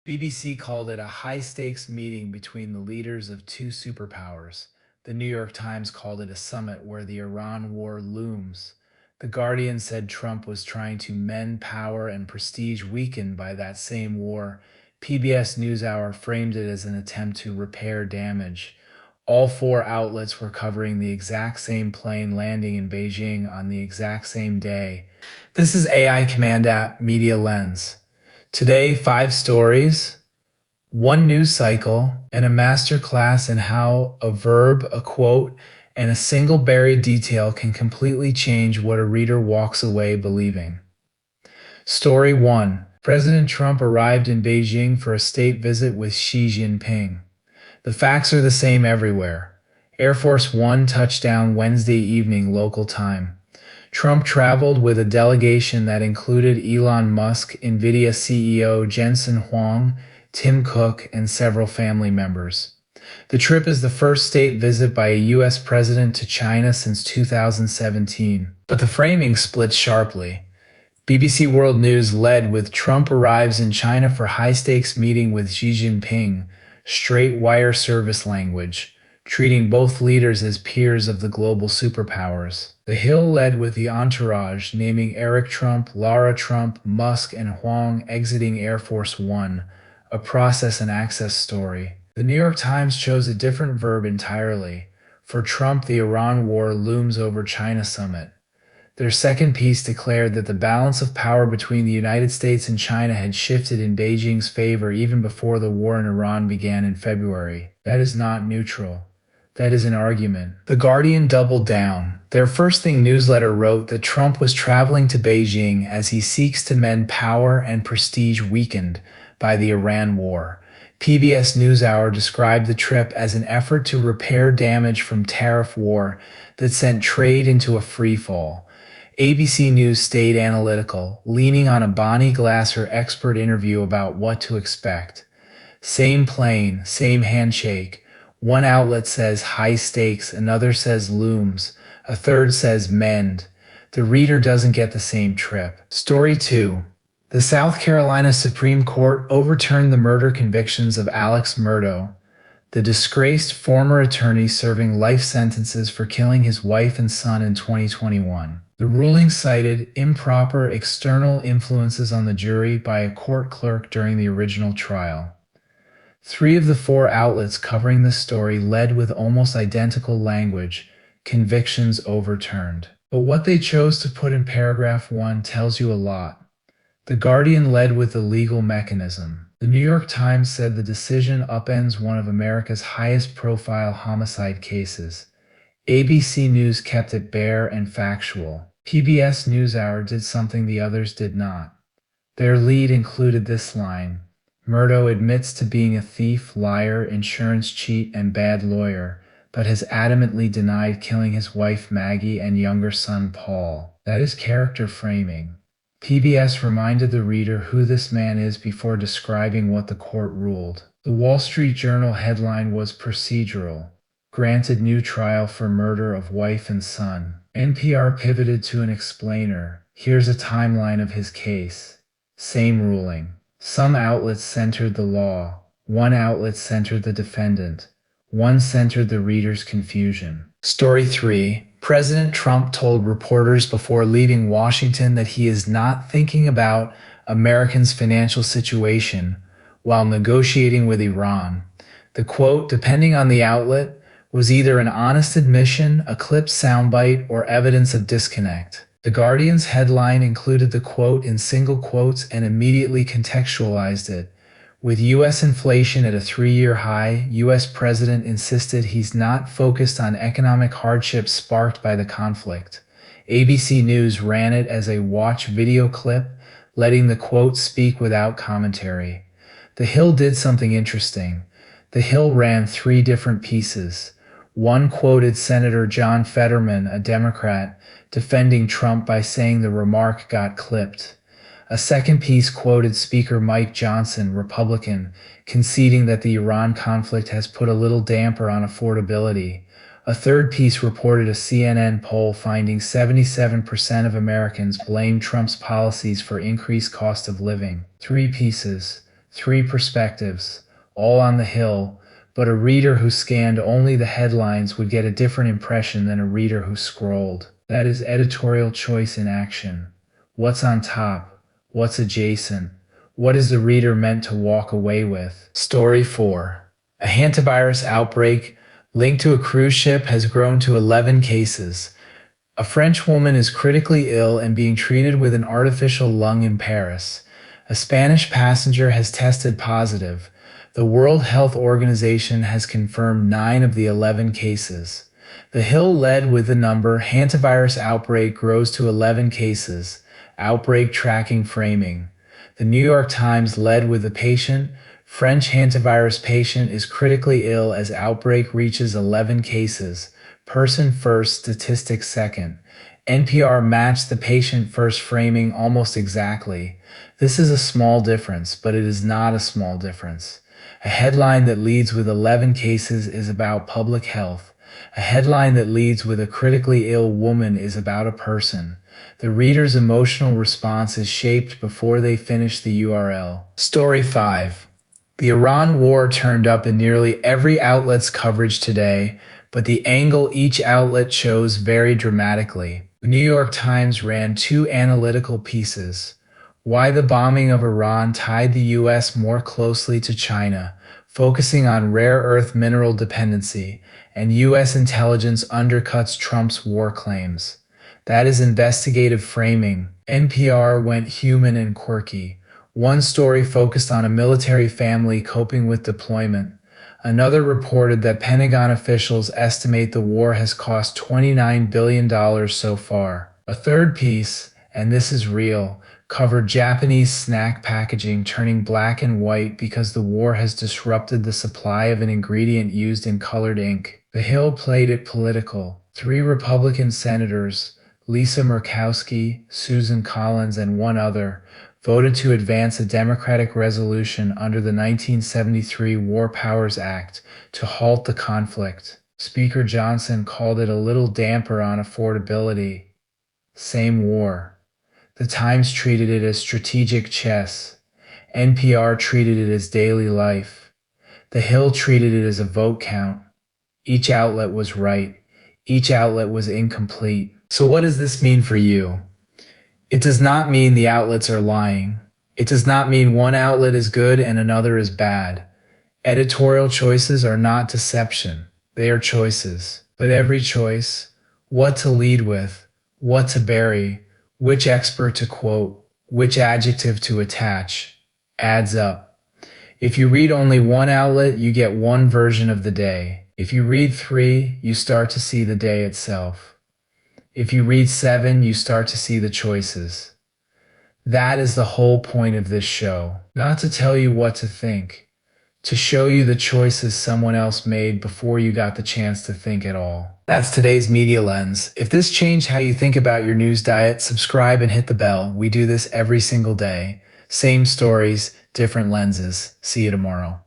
BBC called it a high-stakes meeting between the leaders of two superpowers. The New York Times called it a summit where the Iran war looms. The Guardian said Trump was trying to mend power and prestige weakened by that same war. PBS NewsHour framed it as an attempt to repair damage. All four outlets were covering the exact same plane landing in Beijing on the exact same day. This is AI Command App Media Lens. Today, 5 stories, one news cycle, and a masterclass in how a verb, a quote, and a single buried detail can completely change what a reader walks away believing. Story 1. President Trump arrived in Beijing for a state visit with Xi Jinping. The facts are the same everywhere. Air Force One touchdown Wednesday evening local time. Trump traveled with a delegation that included Elon Musk, NVIDIA CEO Jensen Huang, Tim Cook, and several family members. The trip is the first state visit by a U.S. president to China since 2017. But the framing splits sharply. BBC World News led with Trump arrives in China for high-stakes meeting with Xi Jinping, straight wire service language, treating both leaders as peers of the global superpowers. The Hill led with the entourage, naming Eric Trump, Lara Trump, Musk, and Huang exiting Air Force One, a process and access story. The New York Times chose a different verb entirely. For Trump, the Iran war looms over China summit. Their second piece declared that the balance of power between the United States and China had shifted in Beijing's favor even before the war in Iran began in February. That is not neutral. That is an argument. The Guardian doubled down. Their First Thing newsletter wrote that Trump was traveling to Beijing as he seeks to mend power and prestige weakened by the Iran war. PBS NewsHour described the trip as an effort to repair damage from tariff war that sent trade into a freefall. ABC News stayed analytical, leaning on a Bonnie Glasser expert interview about what to expect. Same plane, same handshake. One outlet says high stakes, another says looms, a third says mend. The reader doesn't get the same trip. Story 2. The South Carolina Supreme Court overturned the murder convictions of Alex Murdaugh, the disgraced former attorney serving life sentences for killing his wife and son in 2021. The ruling cited improper external influences on the jury by a court clerk during the original trial. 3 of the 4 outlets covering the story led with almost identical language, convictions overturned. But what they chose to put in paragraph 1 tells you a lot. The Guardian led with the legal mechanism. The New York Times said the decision upends one of America's highest-profile homicide cases. ABC News kept it bare and factual. PBS NewsHour did something the others did not. Their lead included this line: Murdaugh admits to being a thief, liar, insurance cheat, and bad lawyer, but has adamantly denied killing his wife Maggie and younger son Paul. That is character framing. PBS reminded the reader who this man is before describing what the court ruled. The Wall Street Journal headline was procedural. Granted new trial for murder of wife and son. NPR pivoted to an explainer. Here's a timeline of his case. Same ruling. Some outlets centered the law. One outlet centered the defendant. One centered the reader's confusion. Story 3. President Trump told reporters before leaving Washington that he is not thinking about Americans' financial situation while negotiating with Iran. The quote, depending on the outlet, was either an honest admission, a clipped soundbite, or evidence of disconnect. The Guardian's headline included the quote in single quotes and immediately contextualized it. With U.S. inflation at a 3-year high, U.S. President insisted he's not focused on economic hardships sparked by the conflict. ABC News ran it as a watch video clip, letting the quote speak without commentary. The Hill did something interesting. The Hill ran 3 different pieces. One quoted Senator John Fetterman, a Democrat, defending Trump by saying the remark got clipped. A second piece quoted Speaker Mike Johnson, Republican, conceding that the Iran conflict has put a little damper on affordability. A third piece reported a CNN poll finding 77% of Americans blame Trump's policies for increased cost of living. 3 pieces. Three perspectives, all on the Hill, but a reader who scanned only the headlines would get a different impression than a reader who scrolled. That is editorial choice in action. What's on top? What's adjacent? What is the reader meant to walk away with? Story 4. A hantavirus outbreak linked to a cruise ship has grown to 11 cases. A French woman is critically ill and being treated with an artificial lung in Paris. A Spanish passenger has tested positive. The World Health Organization has confirmed 9 of the 11 cases. The Hill led with the number Hantavirus outbreak grows to 11 cases. Outbreak tracking framing. The New York Times led with the patient. French hantavirus patient is critically ill as outbreak reaches 11 cases. Person first, statistics second. NPR matched the patient first framing almost exactly. This is a small difference, but it is not a small difference. A headline that leads with 11 cases is about public health. A headline that leads with a critically ill woman is about a person. The reader's emotional response is shaped before they finish the URL. Story 5. The Iran war turned up in nearly every outlet's coverage today, but the angle each outlet chose varied dramatically. The New York Times ran 2 analytical pieces. Why the bombing of Iran tied the U.S. more closely to China, focusing on rare earth mineral dependency, and U.S. intelligence undercuts Trump's war claims. That is investigative framing. NPR went human and quirky. One story focused on a military family coping with deployment. Another reported that Pentagon officials estimate the war has cost $29 billion so far. A third piece, and this is real, covered Japanese snack packaging turning black and white because the war has disrupted the supply of an ingredient used in colored ink. The Hill played it political. 3 Republican senators, Lisa Murkowski, Susan Collins, and one other, voted to advance a Democratic resolution under the 1973 War Powers Act to halt the conflict. Speaker Johnson called it a little damper on affordability. Same war. The Times treated it as strategic chess. NPR treated it as daily life. The Hill treated it as a vote count. Each outlet was right. Each outlet was incomplete. So what does this mean for you? It does not mean the outlets are lying. It does not mean one outlet is good and another is bad. Editorial choices are not deception. They are choices. But every choice, what to lead with, what to bury, which expert to quote, which adjective to attach, adds up. If you read only one outlet, you get one version of the day. If you read 3, you start to see the day itself. If you read 7, you start to see the choices. That is the whole point of this show. Not to tell you what to think, to show you the choices someone else made before you got the chance to think at all. That's today's Media Lens. If this changed how you think about your news diet, subscribe and hit the bell. We do this every single day. Same stories, different lenses. See you tomorrow.